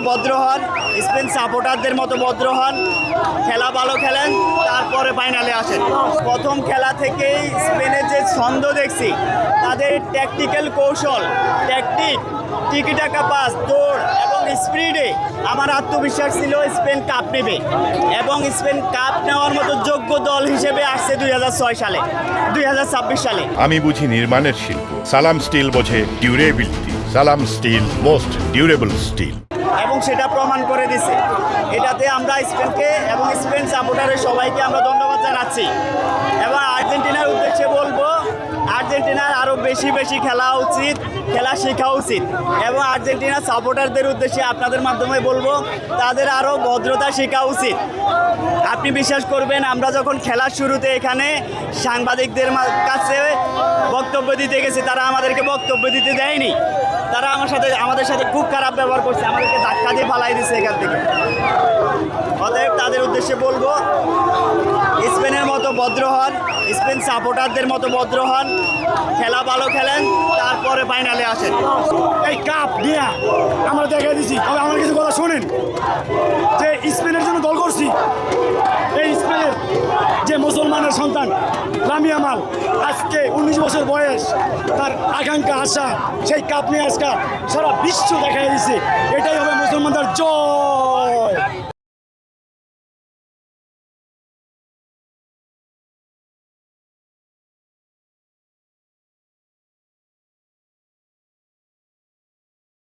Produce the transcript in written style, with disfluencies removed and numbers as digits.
ভদ্র হন, স্পেন সাপোর্টারদের মতো ভদ্র হন, খেলা ভালো খেলেন, তারপরে ফাইনালে আসেন। প্রথম খেলা থেকেই স্পেনের যে ছন্দ দেখছি, তাদের ট্যাকটিক্যাল কৌশল, টিকিটাকা পাস, দৌড় এবং স্পিডে আমার আত্মবিশ্বাস ছিল স্পেন কাপ নেবে এবং স্পেন কাপ নেওয়ার মতো যোগ্য দল হিসেবে আসছে 2006 সালে, 2026 সালে। আমি বুঝি নির্মাণের শিল্প, সালাম স্টিল বোঝে ডিউরেবিলিটি। সালাম স্টিল, মোস্ট ডিউরেবল স্টিল। এবং সেটা প্রমাণ করে দিছে। এটাতে আমরা স্পেনকে এবং স্পেন সাপোর্টারের সবাইকে আমরা ধন্যবাদ জানাচ্ছি এবং আর্জেন্টিনার উদ্দেশ্যে বলবো, আর্জেন্টিনার আরও বেশি বেশি খেলা উচিত, খেলা শেখা উচিত এবং আর্জেন্টিনার সাপোর্টারদের উদ্দেশ্যে আপনাদের মাধ্যমে বলবো, তাদের আরও ভদ্রতা শেখা উচিত। আপনি বিশ্বাস করবেন, আমরা যখন খেলার শুরুতে এখানে সাংবাদিকদের কাছে বক্তব্য দিতে গেছি, তারা আমাদেরকে বক্তব্য দিতে দেয়নি। তারা আমাদের সাথে খুব খারাপ ব্যবহার করছে, আমাদেরকে ধাক্কা দিয়ে পালাই দিচ্ছে এখান থেকে। অতএব তাদের উদ্দেশ্যে বলবো, স্পেনের মতো ভদ্র হন, স্পেন সাপোর্টারদের মতো ভদ্র হন, খেলা ভালো খেলেন, তারপরে ফাইনালে আসেন। এই কাপ দিয়া আমরা দেখাই দিছি। আমার কিছু কথা শোনেন, যে স্পেনের জন্য দল করছি, এই স্পেনের যে মুসলমানের সন্তান লামি ইয়ামাল, আজকে 19 বছর বয়স, তার আকাঙ্ক্ষা আশা সেই কাপ নিয়ে আজকে সারা বিশ্ব দেখাই দিছে। এটাই হবে মুসলমানদের জয়।